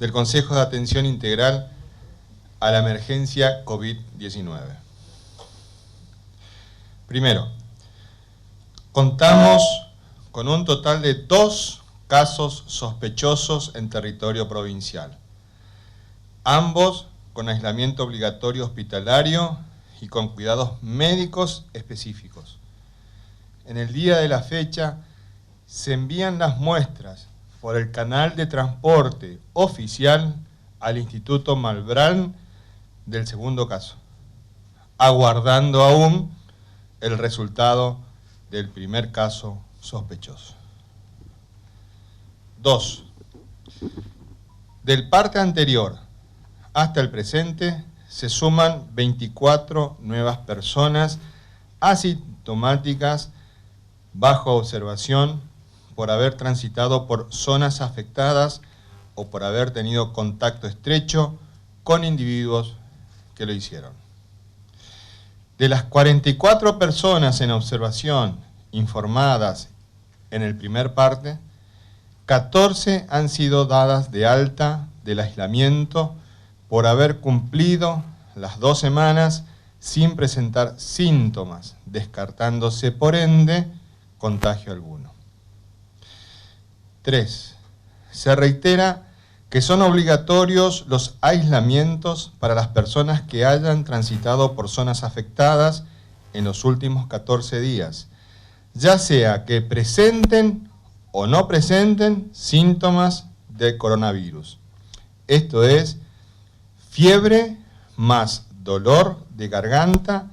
del Consejo de Atención Integral a la Emergencia COVID-19. Primero, contamos con un total de 2 casos sospechosos en territorio provincial, ambos con aislamiento obligatorio hospitalario y con cuidados médicos específicos. En el día de la fecha se envían las muestras por el canal de transporte oficial al Instituto Malbrán del segundo caso, aguardando aún el resultado del primer caso sospechoso. 2. Del parte anterior hasta el presente se suman 24 nuevas personas asintomáticas bajo observación por haber transitado por zonas afectadas o por haber tenido contacto estrecho con individuos que lo hicieron. De las 44 personas en observación informadas en el primer parte, 14 han sido dadas de alta del aislamiento por haber cumplido las 2 semanas sin presentar síntomas, descartándose por ende contagio alguno. 3. Se reitera que son obligatorios los aislamientos para las personas que hayan transitado por zonas afectadas en los últimos 14 días, ya sea que presenten o no presenten síntomas de coronavirus. Esto es, fiebre más dolor de garganta,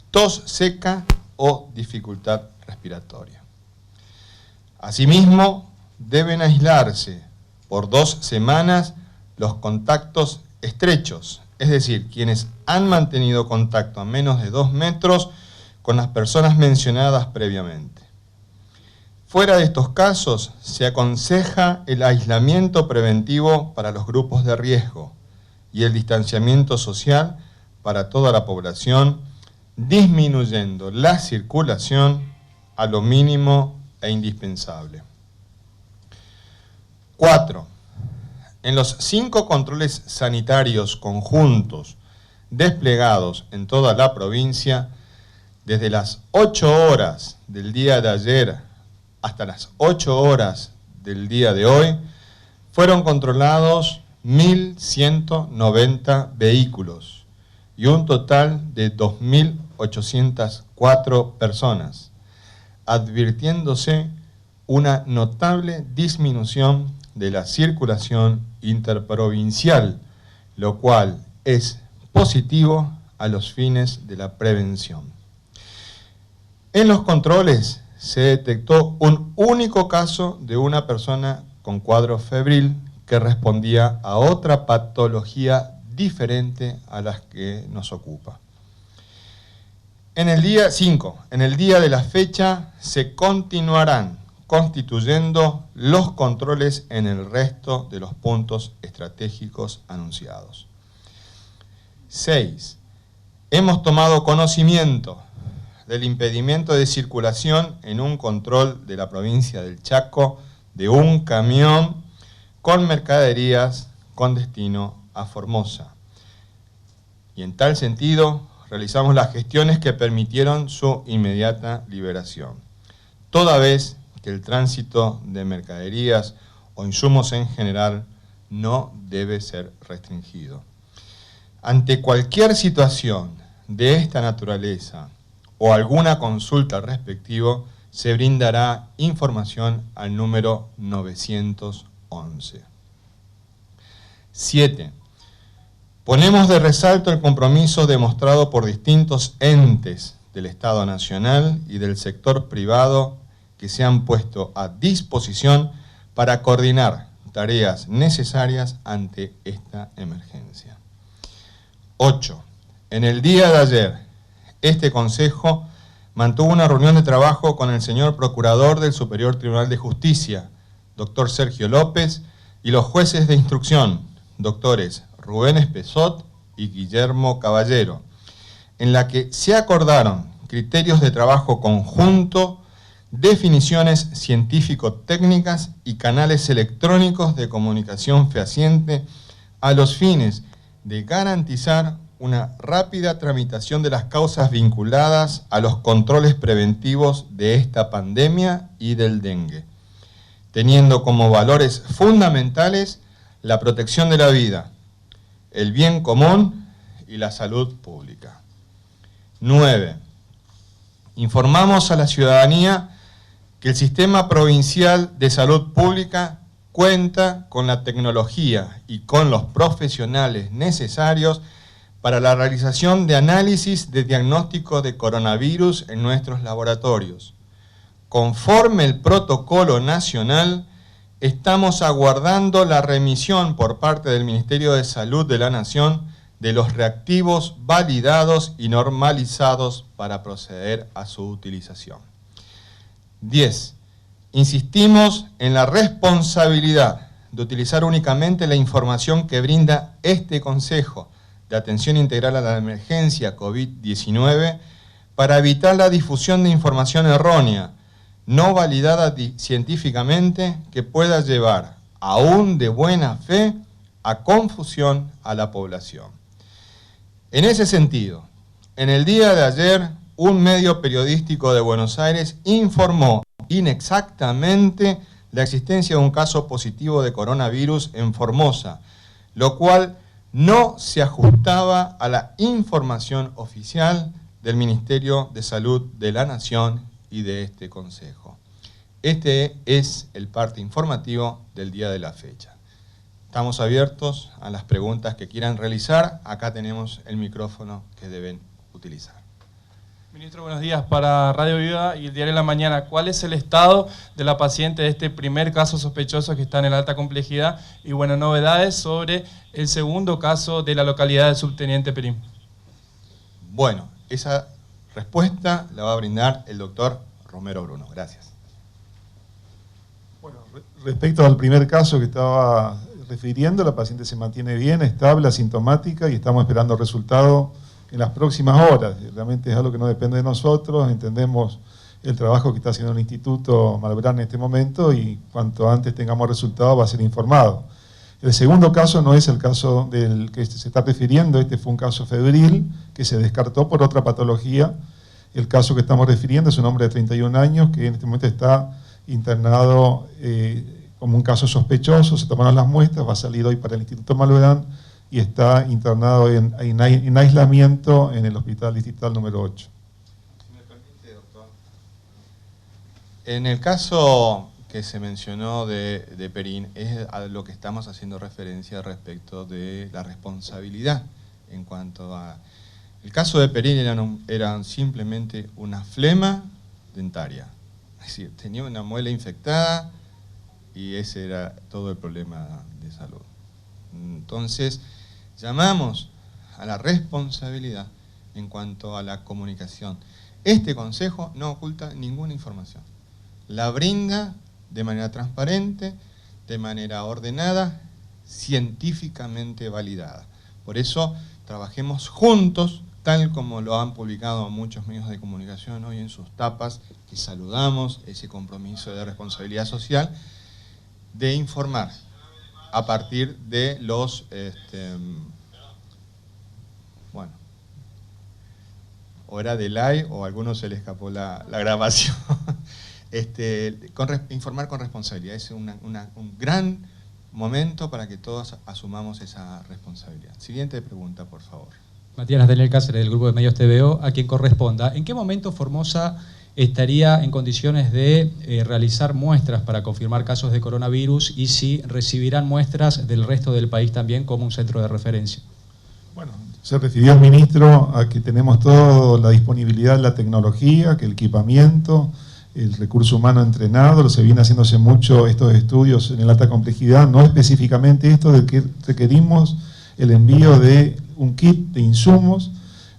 tos seca o dificultad respiratoria. Asimismo, deben aislarse por 2 semanas los contactos estrechos, es decir, quienes han mantenido contacto a menos de 2 metros con las personas mencionadas previamente. Fuera de estos casos, se aconseja el aislamiento preventivo para los grupos de riesgo y el distanciamiento social para toda la población, disminuyendo la circulación a lo mínimo e indispensable. 4. En los 5 controles sanitarios conjuntos desplegados en toda la provincia, desde las 8 horas del día de ayer hasta las 8 horas del día de hoy, fueron controlados 1.190 vehículos y un total de 2.804 personas, advirtiéndose una notable disminución de la circulación interprovincial, lo cual es positivo a los fines de la prevención. En los controles se detectó un único caso de una persona con cuadro febril que respondía a otra patología diferente a las que nos ocupa. En el día 5, en el día de la fecha, se continuarán constituyendo los controles en el resto de los puntos estratégicos anunciados. 6. Hemos tomado conocimiento del impedimento de circulación en un control de la provincia del Chaco de un camión con mercaderías con destino a Formosa. Y en tal sentido, realizamos las gestiones que permitieron su inmediata liberación, toda vez que el tránsito de mercaderías o insumos en general no debe ser restringido. Ante cualquier situación de esta naturaleza o alguna consulta al respectivo, se brindará información al número 911. 7. Ponemos de resalto el compromiso demostrado por distintos entes del Estado Nacional y del sector privado que se han puesto a disposición para coordinar tareas necesarias ante esta emergencia. 8. En el día de ayer, este Consejo mantuvo una reunión de trabajo con el señor Procurador del Superior Tribunal de Justicia, doctor Sergio López, y los jueces de instrucción, doctores Rubén Espesot y Guillermo Caballero, en la que se acordaron criterios de trabajo conjunto definiciones científico-técnicas y canales electrónicos de comunicación fehaciente a los fines de garantizar una rápida tramitación de las causas vinculadas a los controles preventivos de esta pandemia y del dengue, teniendo como valores fundamentales la protección de la vida, el bien común y la salud pública. 9. Informamos a la ciudadanía que el Sistema Provincial de Salud Pública cuenta con la tecnología y con los profesionales necesarios para la realización de análisis de diagnóstico de coronavirus en nuestros laboratorios. Conforme el protocolo nacional, estamos aguardando la remisión por parte del Ministerio de Salud de la Nación de los reactivos validados y normalizados para proceder a su utilización. 10. Insistimos en la responsabilidad de utilizar únicamente la información que brinda este Consejo de Atención Integral a la Emergencia COVID-19 para evitar la difusión de información errónea, no validada científicamente, que pueda llevar, aún de buena fe, a confusión a la población. En ese sentido, en el día de ayer, un medio periodístico de Buenos Aires informó inexactamente la existencia de un caso positivo de coronavirus en Formosa, lo cual no se ajustaba a la información oficial del Ministerio de Salud de la Nación y de este Consejo. Este es el parte informativo del día de la fecha. Estamos abiertos a las preguntas que quieran realizar. Acá tenemos el micrófono que deben utilizar. Ministro, buenos días. Para Radio Viva y el Diario de la Mañana, ¿cuál es el estado de la paciente de este primer caso sospechoso que está en alta complejidad? Y bueno, novedades sobre el segundo caso de la localidad del Subteniente Perín. Bueno, esa respuesta la va a brindar el doctor Romero Bruno. Gracias. Bueno, respecto al primer caso que estaba refiriendo, la paciente se mantiene bien, estable, asintomática y estamos esperando resultados en las próximas horas. Realmente es algo que no depende de nosotros, entendemos el trabajo que está haciendo el Instituto Malbrán en este momento y cuanto antes tengamos resultados va a ser informado. El segundo caso no es el caso del que se está refiriendo, este fue un caso febril que se descartó por otra patología. El caso que estamos refiriendo es un hombre de 31 años que en este momento está internado como un caso sospechoso, se tomaron las muestras, va a salir hoy para el Instituto Malbrán y está internado en aislamiento en el Hospital Distrital número 8. Si me permite, doctor. En el caso que se mencionó de Perín, es a lo que estamos haciendo referencia respecto de la responsabilidad en cuanto a... El caso de Perín era simplemente una flema dentaria, es decir, tenía una muela infectada y ese era todo el problema de salud. Entonces, llamamos a la responsabilidad en cuanto a la comunicación. Este Consejo no oculta ninguna información. La brinda de manera transparente, de manera ordenada, científicamente validada. Por eso, trabajemos juntos, tal como lo han publicado muchos medios de comunicación hoy en sus tapas, que saludamos ese compromiso de responsabilidad social, de informar a partir de los, bueno, o era de live o a algunos se le escapó la grabación, informar con responsabilidad. Es un gran momento para que todos asumamos esa responsabilidad. Siguiente pregunta, por favor. Matías Nathaniel Cáceres, del Grupo de Medios TVO, a quien corresponda. ¿En qué momento Formosa estaría en condiciones de realizar muestras para confirmar casos de coronavirus y si recibirán muestras del resto del país también como un centro de referencia? Bueno, se refirió el ministro a que tenemos toda la disponibilidad de la tecnología, que el equipamiento, el recurso humano entrenado, se viene haciéndose mucho estos estudios en la alta complejidad, no específicamente esto de que requerimos el envío de un kit de insumos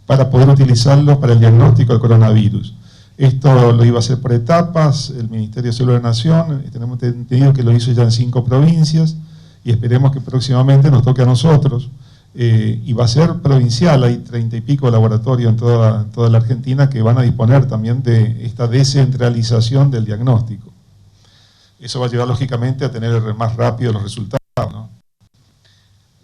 para poder utilizarlo para el diagnóstico del coronavirus. Esto lo iba a hacer por etapas, el Ministerio de Salud de la Nación, tenemos entendido que lo hizo ya en 5 provincias y esperemos que próximamente nos toque a nosotros. y va a ser provincial. Hay 30 y pico laboratorios en toda la Argentina que van a disponer también de esta descentralización del diagnóstico. Eso va a llevar lógicamente a tener más rápido los resultados, ¿no?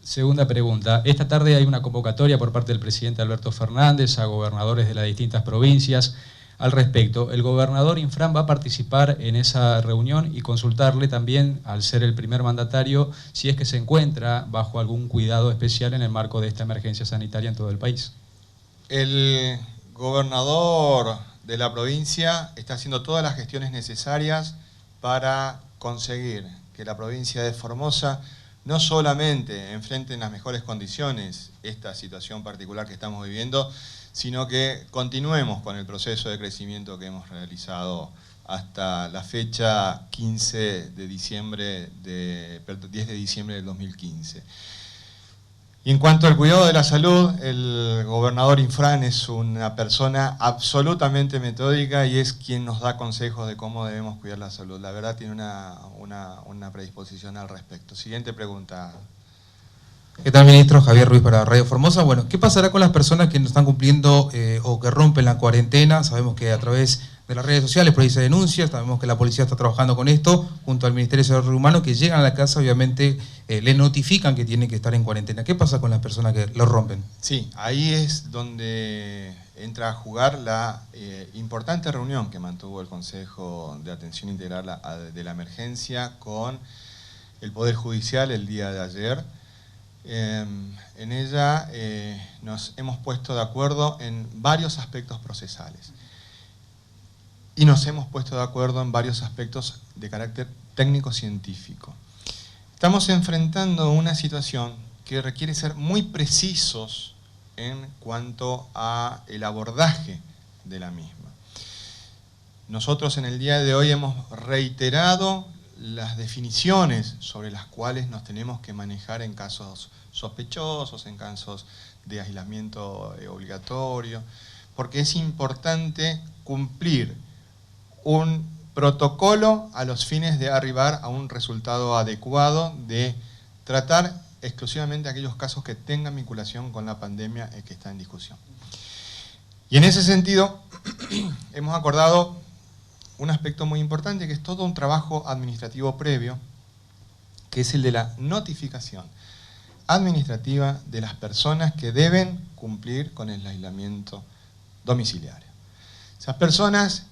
Segunda pregunta. Esta tarde hay una convocatoria por parte del presidente Alberto Fernández a gobernadores de las distintas provincias al respecto. ¿El gobernador Infran va a participar en esa reunión y consultarle también, al ser el primer mandatario, si es que se encuentra bajo algún cuidado especial en el marco de esta emergencia sanitaria en todo el país? El gobernador de la provincia está haciendo todas las gestiones necesarias para conseguir que la provincia de Formosa no solamente enfrente en las mejores condiciones esta situación particular que estamos viviendo, sino que continuemos con el proceso de crecimiento que hemos realizado hasta la fecha 10 de diciembre del 2015. Y en cuanto al cuidado de la salud, el gobernador Infran es una persona absolutamente metódica y es quien nos da consejos de cómo debemos cuidar la salud. La verdad tiene una predisposición al respecto. Siguiente pregunta. ¿Qué tal, ministro? Javier Ruiz para Radio Formosa. Bueno, ¿qué pasará con las personas que no están cumpliendo o que rompen la cuarentena? Sabemos que a través de las redes sociales por ahí se denuncia, sabemos que la policía está trabajando con esto, junto al Ministerio de Desarrollo Humano, que llegan a la casa, obviamente, le notifican que tienen que estar en cuarentena. ¿Qué pasa con las personas que lo rompen? Sí, ahí es donde entra a jugar la importante reunión que mantuvo el Consejo de Atención Integral de la Emergencia con el Poder Judicial el día de ayer. En ella nos hemos puesto de acuerdo en varios aspectos procesales y nos hemos puesto de acuerdo en varios aspectos de carácter técnico-científico. Estamos enfrentando una situación que requiere ser muy precisos en cuanto a el abordaje de la misma. Nosotros en el día de hoy hemos reiterado las definiciones sobre las cuales nos tenemos que manejar en casos sospechosos, en casos de aislamiento obligatorio, porque es importante cumplir un protocolo a los fines de arribar a un resultado adecuado, de tratar exclusivamente aquellos casos que tengan vinculación con la pandemia que está en discusión. Y en ese sentido, hemos acordado un aspecto muy importante, que es todo un trabajo administrativo previo, que es el de la notificación administrativa de las personas que deben cumplir con el aislamiento domiciliario. Esas personas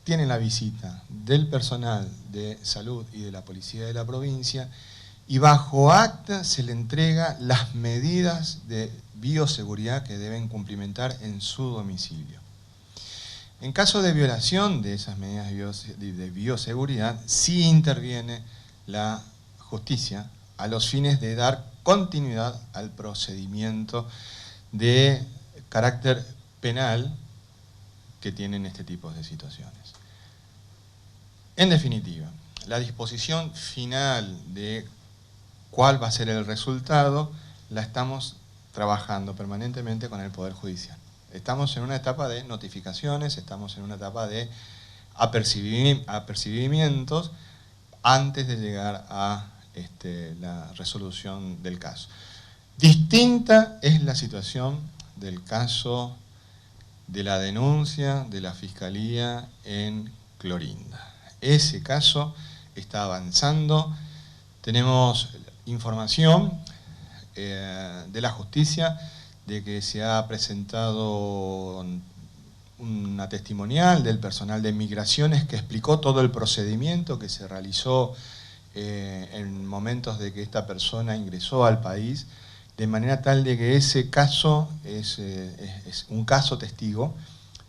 tienen la visita del personal de salud y de la policía de la provincia y bajo acta se le entrega las medidas de bioseguridad que deben cumplimentar en su domicilio. En caso de violación de esas medidas de bioseguridad, sí interviene la justicia a los fines de dar continuidad al procedimiento de carácter penal que tienen este tipo de situaciones. En definitiva, la disposición final de cuál va a ser el resultado la estamos trabajando permanentemente con el Poder Judicial. Estamos en una etapa de notificaciones, estamos en una etapa de apercibimientos antes de llegar a la resolución del caso. Distinta es la situación del caso de la denuncia de la Fiscalía en Clorinda. Ese caso está avanzando, tenemos información de la justicia de que se ha presentado una testimonial del personal de migraciones que explicó todo el procedimiento que se realizó en momentos de que esta persona ingresó al país, de manera tal de que ese caso es un caso testigo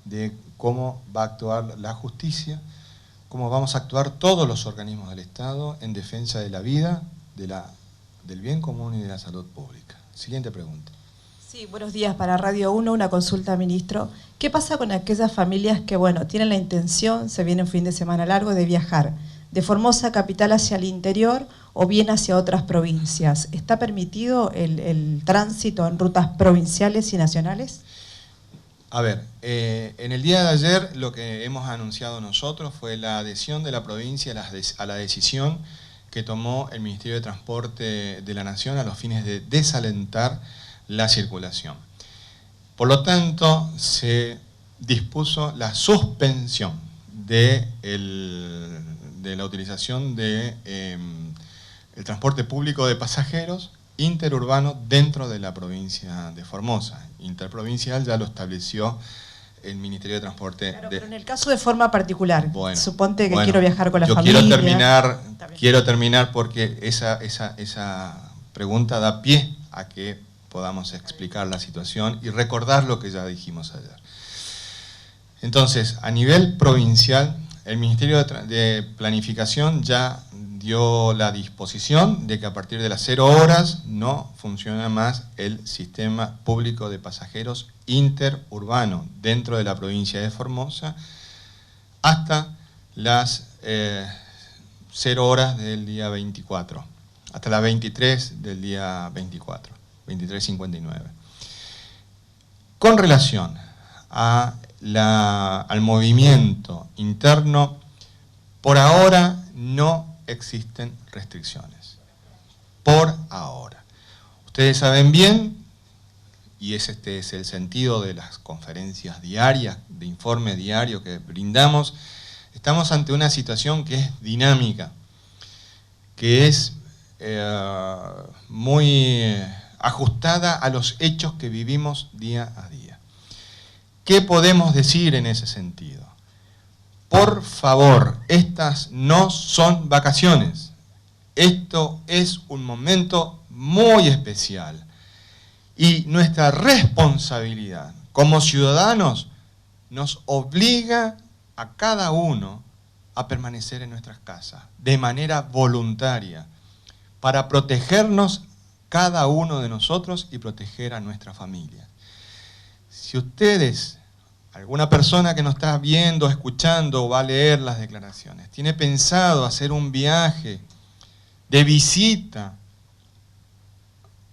de cómo va a actuar la justicia, cómo vamos a actuar todos los organismos del Estado en defensa de la vida, del bien común y de la salud pública. Siguiente pregunta. Sí, buenos días. Para Radio 1, una consulta, ministro. ¿Qué pasa con aquellas familias que, bueno, tienen la intención, se viene un fin de semana largo, de viajar de Formosa capital hacia el interior o bien hacia otras provincias? ¿Está permitido el tránsito en rutas provinciales y nacionales? A ver, en el día de ayer lo que hemos anunciado nosotros fue la adhesión de la provincia a la decisión que tomó el Ministerio de Transporte de la Nación a los fines de desalentar la circulación. Por lo tanto, se dispuso la suspensión de la utilización del transporte público de pasajeros interurbano dentro de la provincia de Formosa. Interprovincial ya lo estableció el Ministerio de Transporte. Claro, pero en el caso de forma particular, bueno, suponte que quiero viajar con la yo familia. Quiero terminar porque esa pregunta da pie a que podamos explicar la situación y recordar lo que ya dijimos ayer. Entonces, a nivel provincial, el Ministerio de Planificación ya dio la disposición de que a partir de las 0 horas no funciona más el sistema público de pasajeros interurbano dentro de la provincia de Formosa hasta las 0 horas del día 24, hasta las 23 del día 24, 23:59. Con relación al movimiento interno, por ahora no existen restricciones. Por ahora. Ustedes saben bien, y este es el sentido de las conferencias diarias, de informe diario que brindamos, estamos ante una situación que es dinámica, que es muy ajustada a los hechos que vivimos día a día. ¿Qué podemos decir en ese sentido? Por favor, estas no son vacaciones. Esto es un momento muy especial. Y nuestra responsabilidad como ciudadanos nos obliga a cada uno a permanecer en nuestras casas de manera voluntaria para protegernos cada uno de nosotros y proteger a nuestra familia. Si ustedes, alguna persona que nos está viendo, escuchando o va a leer las declaraciones, tiene pensado hacer un viaje de visita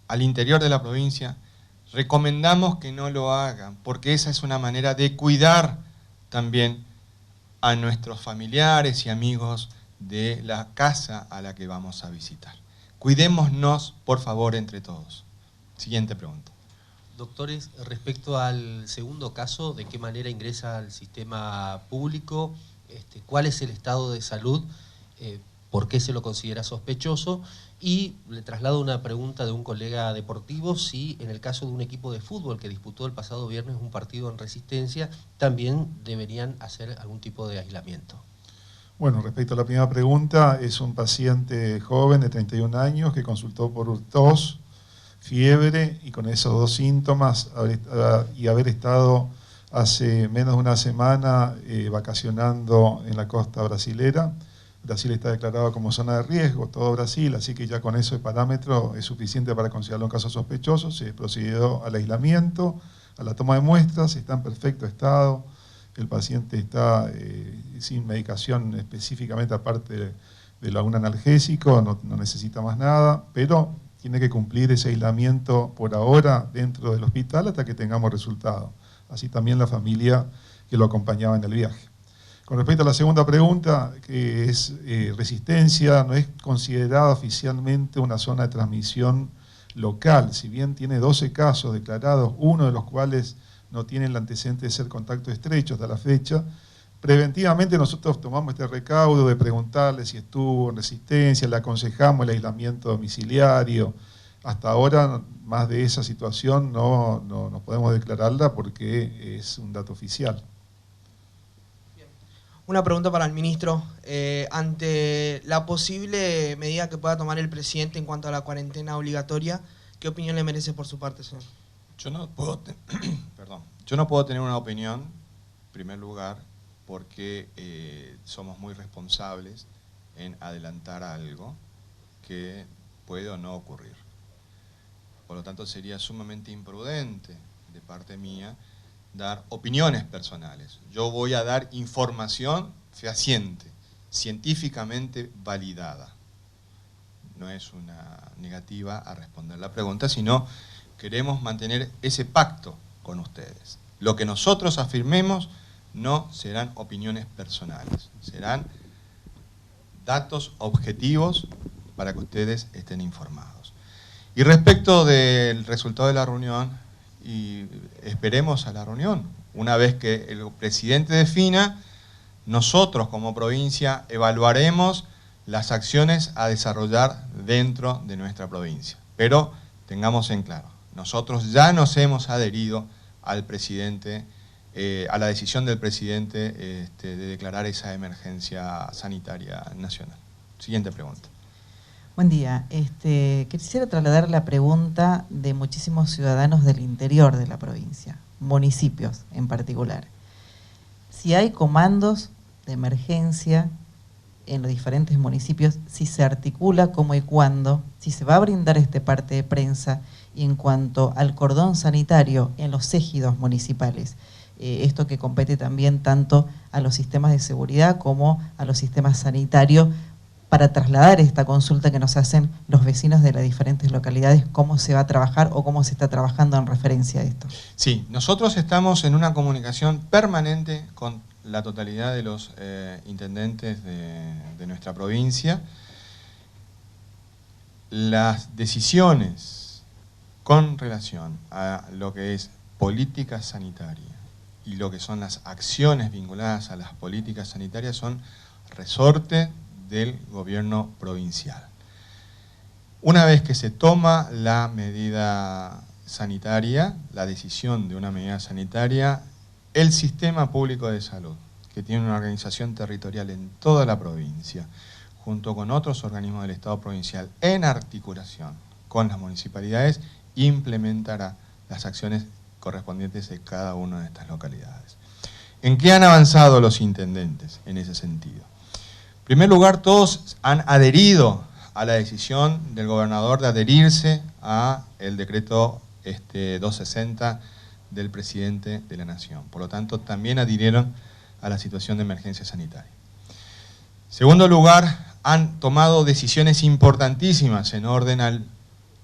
al interior de la provincia, recomendamos que no lo hagan, porque esa es una manera de cuidar también a nuestros familiares y amigos de la casa a la que vamos a visitar. Cuidémonos, por favor, entre todos. Siguiente pregunta. Doctores, respecto al segundo caso, ¿de qué manera ingresa al sistema público? ¿Cuál es el estado de salud? ¿Por qué se lo considera sospechoso? Y le traslado una pregunta de un colega deportivo, si en el caso de un equipo de fútbol que disputó el pasado viernes un partido en Resistencia, también deberían hacer algún tipo de aislamiento. Bueno, respecto a la primera pregunta, es un paciente joven de 31 años que consultó por tos, fiebre y con esos 2 síntomas y haber estado hace menos de una semana vacacionando en la costa brasilera. Brasil está declarado como zona de riesgo, todo Brasil, así que ya con eso de parámetro es suficiente para considerarlo un caso sospechoso. Se procedió al aislamiento, a la toma de muestras, está en perfecto estado, el paciente está sin medicación específicamente aparte de algún analgésico, no necesita más nada, pero tiene que cumplir ese aislamiento por ahora dentro del hospital hasta que tengamos resultado. Así también la familia que lo acompañaba en el viaje. Con respecto a la segunda pregunta, que es Resistencia, no es considerada oficialmente una zona de transmisión local, si bien tiene 12 casos declarados, uno de los cuales no tiene el antecedente de ser contacto estrecho hasta la fecha. Preventivamente nosotros tomamos este recaudo de preguntarle si estuvo en Resistencia, le aconsejamos el aislamiento domiciliario. Hasta ahora, más de esa situación no podemos declararla porque es un dato oficial. Una pregunta para el ministro. Ante la posible medida que pueda tomar el presidente en cuanto a la cuarentena obligatoria, ¿qué opinión le merece por su parte, señor? Yo no puedo tener una opinión, en primer lugar, porque somos muy responsables en adelantar algo que puede o no ocurrir. Por lo tanto, sería sumamente imprudente de parte mía dar opiniones personales. Yo voy a dar información fehaciente, científicamente validada. No es una negativa a responder la pregunta, sino queremos mantener ese pacto con ustedes. Lo que nosotros afirmemos no serán opiniones personales, serán datos objetivos para que ustedes estén informados. Y respecto del resultado de la reunión, y esperemos a la reunión, una vez que el presidente defina, nosotros como provincia evaluaremos las acciones a desarrollar dentro de nuestra provincia. Pero tengamos en claro, nosotros ya nos hemos adherido al presidente, a la decisión del presidente de declarar esa emergencia sanitaria nacional. Siguiente pregunta. Buen día. Quisiera trasladar la pregunta de muchísimos ciudadanos del interior de la provincia, municipios en particular. Si hay comandos de emergencia en los diferentes municipios, si se articula cómo y cuándo, si se va a brindar este parte de prensa, y en cuanto al cordón sanitario en los ejidos municipales, esto que compete también tanto a los sistemas de seguridad como a los sistemas sanitarios, para trasladar esta consulta que nos hacen los vecinos de las diferentes localidades, cómo se va a trabajar o cómo se está trabajando en referencia a esto. Sí, nosotros estamos en una comunicación permanente con la totalidad de los intendentes de nuestra provincia. Las decisiones con relación a lo que es política sanitaria y lo que son las acciones vinculadas a las políticas sanitarias son resorte del gobierno provincial. Una vez que se toma la medida sanitaria, la decisión de una medida sanitaria, el sistema público de salud, que tiene una organización territorial en toda la provincia, junto con otros organismos del Estado provincial, en articulación con las municipalidades, implementará las acciones correspondientes de cada una de estas localidades. ¿En qué han avanzado los intendentes en ese sentido? En primer lugar, todos han adherido a la decisión del gobernador de adherirse a el decreto 260 del presidente de la Nación. Por lo tanto, también adhirieron a la situación de emergencia sanitaria. En segundo lugar, han tomado decisiones importantísimas en orden al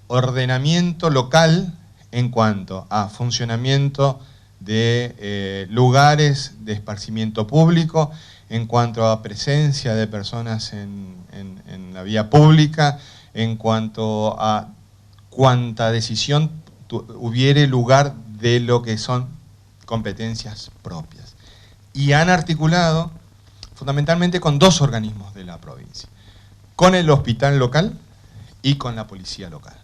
ordenamiento local en cuanto a funcionamiento de lugares de esparcimiento público, en cuanto a presencia de personas en la vía pública, en cuanto a cuánta decisión hubiere lugar de lo que son competencias propias. Y han articulado fundamentalmente con dos organismos de la provincia, con el hospital local y con la policía local.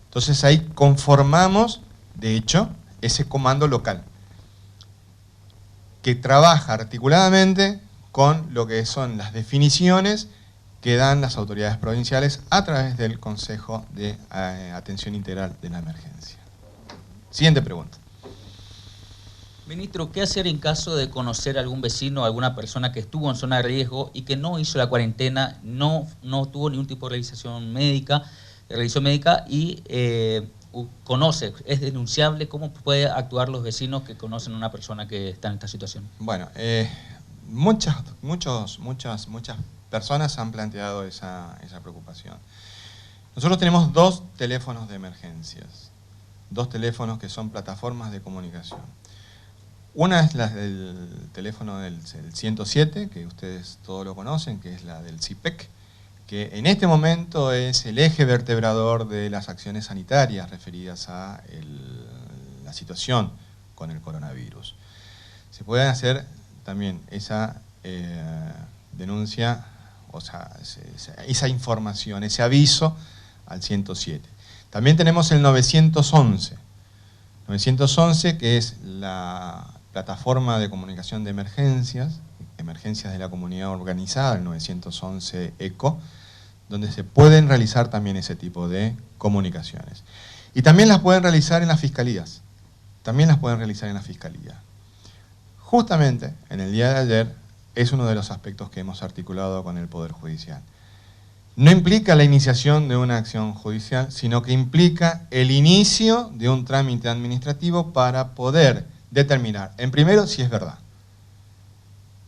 Entonces ahí conformamos, de hecho, ese comando local, que trabaja articuladamente con lo que son las definiciones que dan las autoridades provinciales a través del Consejo de Atención Integral de la Emergencia. Siguiente pregunta. Ministro, ¿qué hacer en caso de conocer a algún vecino o alguna persona que estuvo en zona de riesgo y que no hizo la cuarentena, no tuvo ningún tipo de revisión médica y conoce, es denunciable? ¿Cómo puede actuar los vecinos que conocen a una persona que está en esta situación? Bueno, muchas personas han planteado esa preocupación. Nosotros tenemos dos teléfonos de emergencias, dos teléfonos que son plataformas de comunicación. Una es la del teléfono del 107, que ustedes todos lo conocen, que es la del CIPEC, que en este momento es el eje vertebrador de las acciones sanitarias referidas a la situación con el coronavirus. Se puede hacer también esa denuncia, o sea, esa información, ese aviso al 107. También tenemos el 911. 911, que es la plataforma de comunicación de emergencias de la comunidad organizada, el 911 ECO, donde se pueden realizar también ese tipo de comunicaciones. Y también las pueden realizar en las fiscalías. Justamente, en el día de ayer, es uno de los aspectos que hemos articulado con el Poder Judicial. No implica la iniciación de una acción judicial, sino que implica el inicio de un trámite administrativo para poder determinar, en primero, si es verdad.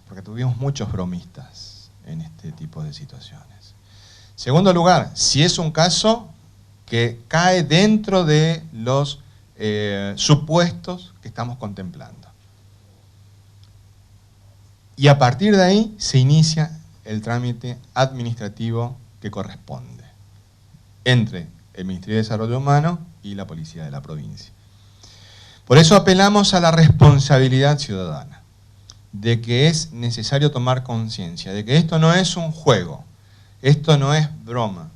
Porque tuvimos muchos bromistas en este tipo de situaciones. Segundo lugar, si es un caso que cae dentro de los supuestos que estamos contemplando. Y a partir de ahí se inicia el trámite administrativo que corresponde. entre el Ministerio de Desarrollo Humano y la Policía de la provincia. Por eso apelamos a la responsabilidad ciudadana, de que es necesario tomar conciencia, de que esto no es un juego, esto no es broma,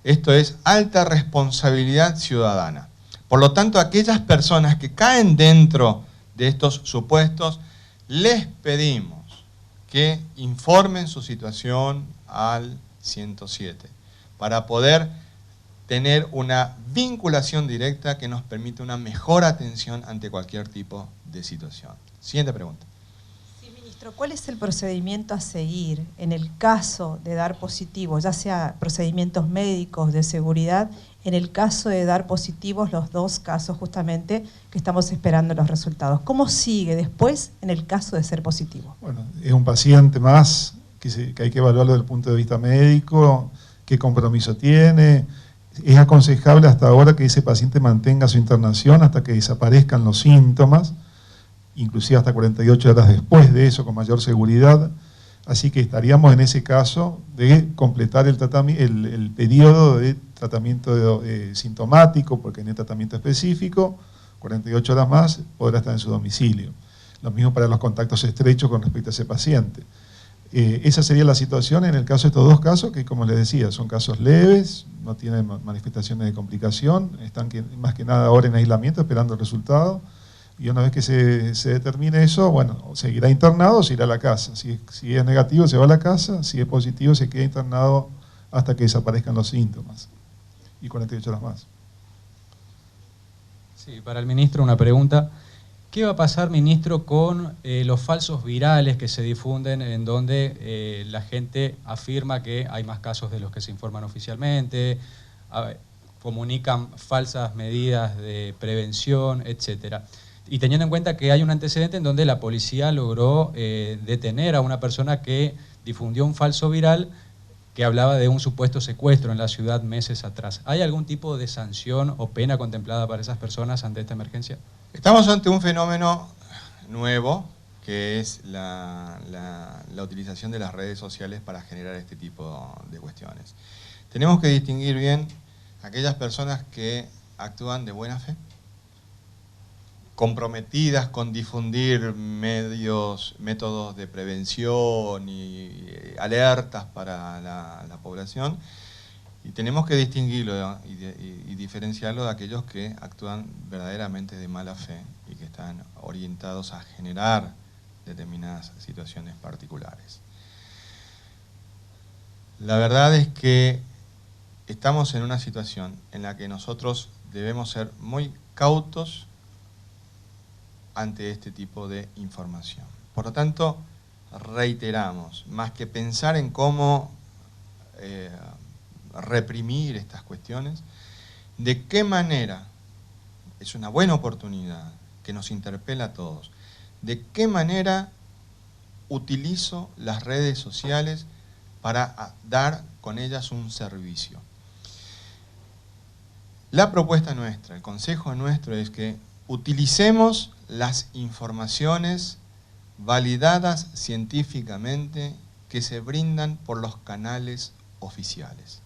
esto es alta responsabilidad ciudadana. Por lo tanto, aquellas personas que caen dentro de estos supuestos, les pedimos que informen su situación al 107 para poder tener una vinculación directa que nos permita una mejor atención ante cualquier tipo de situación. Siguiente pregunta. Sí, ministro, ¿cuál es el procedimiento a seguir en el caso de dar positivo, ya sea procedimientos médicos, de seguridad, en el caso de dar positivos los dos casos justamente que estamos esperando los resultados? ¿Cómo sigue después en el caso de ser positivo? Bueno, es un paciente más que hay que evaluarlo desde el punto de vista médico, qué compromiso tiene. Es aconsejable hasta ahora que ese paciente mantenga su internación hasta que desaparezcan los síntomas, inclusive hasta 48 horas después de eso, con mayor seguridad. Así que estaríamos en ese caso de completar el periodo de tratamiento sintomático, porque en el tratamiento específico, 48 horas más, podrá estar en su domicilio. Lo mismo para los contactos estrechos con respecto a ese paciente. Esa sería la situación en el caso de estos dos casos, que como les decía, son casos leves, no tienen manifestaciones de complicación, están más que nada ahora en aislamiento esperando el resultado, y una vez que se determine eso, bueno, seguirá internado o se irá a la casa. Si es negativo, se va a la casa, si es positivo, se queda internado hasta que desaparezcan los síntomas, y 48 horas más. Sí, para el ministro una pregunta. ¿Qué va a pasar, ministro, con los falsos virales que se difunden en donde la gente afirma que hay más casos de los que se informan oficialmente, comunican falsas medidas de prevención, etcétera? Y teniendo en cuenta que hay un antecedente en donde la policía logró detener a una persona que difundió un falso viral que hablaba de un supuesto secuestro en la ciudad meses atrás. ¿Hay algún tipo de sanción o pena contemplada para esas personas ante esta emergencia? Estamos ante un fenómeno nuevo, que es la utilización de las redes sociales para generar este tipo de cuestiones. Tenemos que distinguir bien aquellas personas que actúan de buena fe, comprometidas con difundir métodos de prevención y alertas para la población, y tenemos que distinguirlo y diferenciarlo de aquellos que actúan verdaderamente de mala fe y que están orientados a generar determinadas situaciones particulares. La verdad es que estamos en una situación en la que nosotros debemos ser muy cautos ante este tipo de información. Por lo tanto, reiteramos, más que pensar en cómo reprimir estas cuestiones, de qué manera, es una buena oportunidad que nos interpela a todos, de qué manera utilizo las redes sociales para dar con ellas un servicio. La propuesta nuestra, el consejo nuestro es que utilicemos las informaciones validadas científicamente que se brindan por los canales oficiales.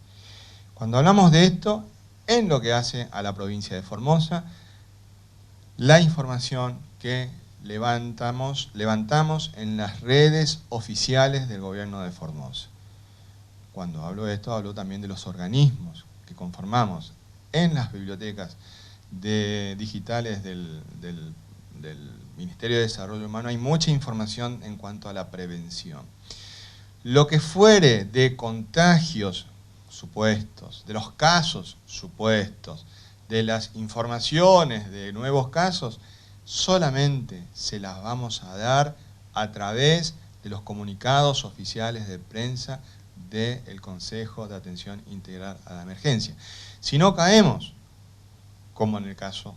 Cuando hablamos de esto, en lo que hace a la provincia de Formosa, la información que levantamos en las redes oficiales del gobierno de Formosa. Cuando hablo de esto, hablo también de los organismos que conformamos en las bibliotecas digitales del Ministerio de Desarrollo Humano. Hay mucha información en cuanto a la prevención. Lo que fuere de contagios supuestos, de los casos supuestos, de las informaciones de nuevos casos, solamente se las vamos a dar a través de los comunicados oficiales de prensa del Consejo de Atención Integral a la Emergencia. Si no caemos, como en el caso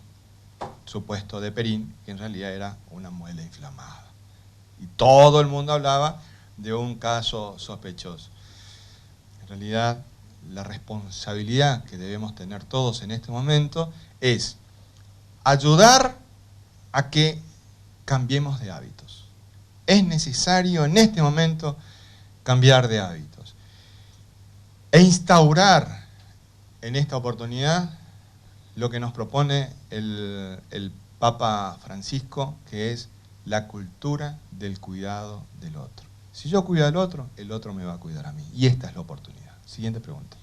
supuesto de Perín, que en realidad era una muela inflamada. Y todo el mundo hablaba de un caso sospechoso. En realidad, la responsabilidad que debemos tener todos en este momento es ayudar a que cambiemos de hábitos. Es necesario en este momento cambiar de hábitos e instaurar en esta oportunidad lo que nos propone el Papa Francisco, que es la cultura del cuidado del otro. Si yo cuido al otro, el otro me va a cuidar a mí. Y esta es la oportunidad. Siguiente pregunta.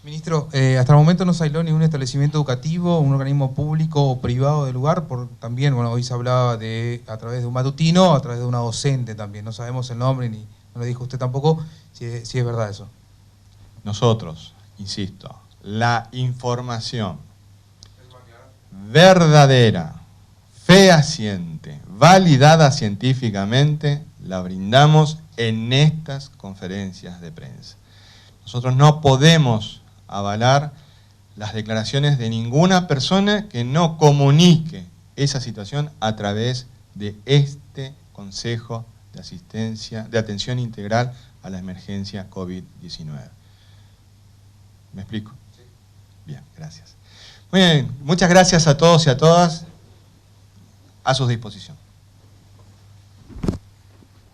Ministro, hasta el momento no se aisló ningún establecimiento educativo, un organismo público o privado del lugar, también, bueno, hoy se hablaba a través de un matutino, a través de una docente también. No sabemos el nombre, ni no lo dijo usted tampoco, si es verdad eso. Nosotros, insisto, la información verdadera, fehaciente, validada científicamente, la brindamos en estas conferencias de prensa. Nosotros no podemos avalar las declaraciones de ninguna persona que no comunique esa situación a través de este Consejo de Atención Integral a la Emergencia COVID-19. ¿Me explico? Sí. Bien, gracias. Muy bien, muchas gracias a todos y a todas. A su disposición.